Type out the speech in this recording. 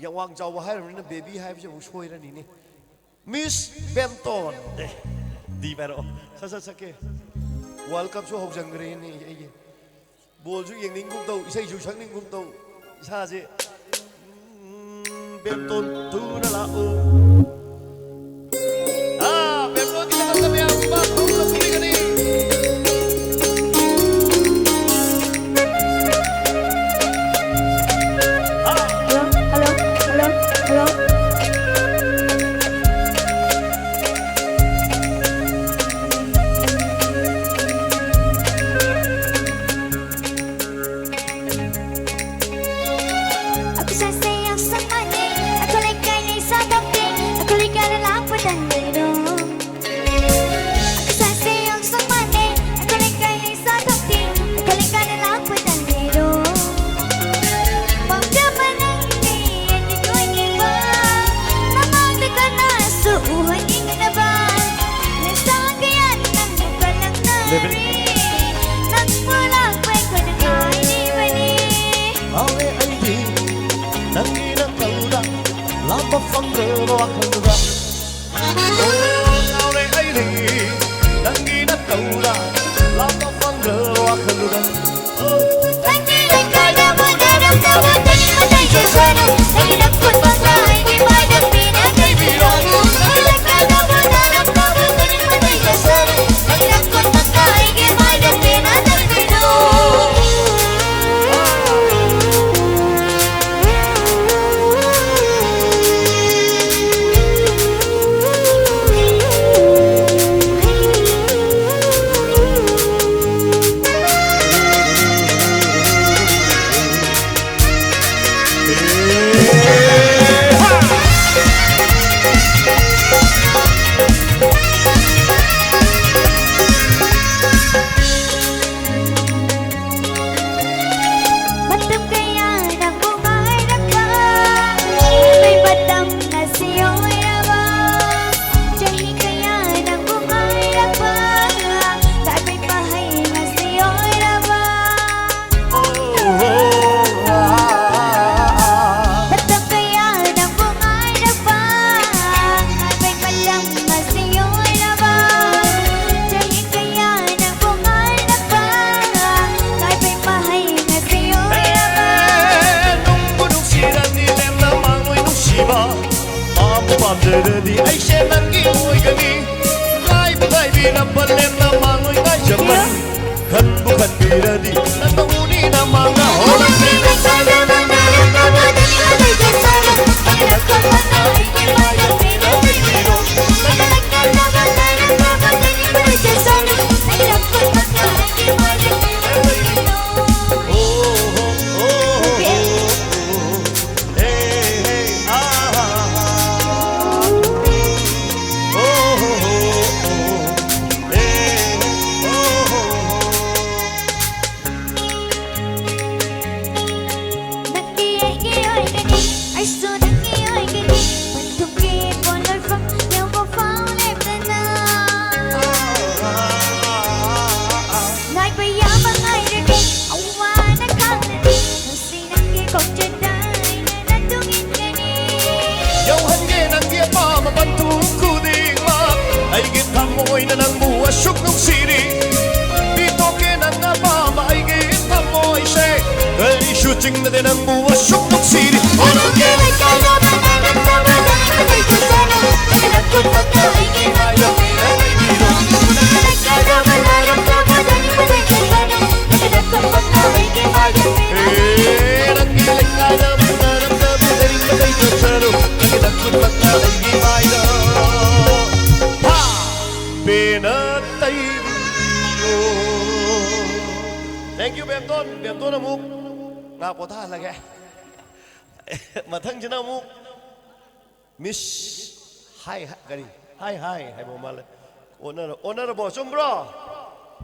ยังวางเจ้าว่าให้เราเนี่ยเบบี้ให้พี่จะมุช่วยนะนี่มิสเบมตันดีไปหรอสักวอลคัพช่วยหกจังเรียนนี่ไอ้ยี่บอลช่วยยังนิ่งกุ้งโตใช่ช่วยชักนิ่งกุ้งโตใช่สิเบมตันทูนั่นละโอเบมตันที่เราทำยังบ้าเขาเราคุยกันนี่ Di ay siya nang iuwi kami Ay bagay binabalin na mangoy na jaman Kan bukan bila di Natauni na mga orang Pinagkala na nalang kawadan Alay kasama Ang nagkaman na ikimayang pinapiliro Pinagkala na nalang kawadan Alay kasama Ang nagkaman na ikimayang pinapiliro Mo'y na nang buwasok ng siri Dito kinangaba maigit na mo'y siya Kali shooting na din ang buwasok ng siri Ano kinay kaya mananap na mananapay ko sana Nakinagkot at naigit na yung pinag-ibiro Nakinay kaya mananap na mananapay ko sana Nakinagkot at naigit na yung pinag-ibiro Nakinay kaya mananap na mananapay ko sana Nakinagkot at naigit na yung Pinatay mo. Thank you, Bemton. Bemton na mo. Nga po ta lagi. Matang dyan na mo. Miss. Hi, gani. Hi, mo mal. Honorable. Sumbro.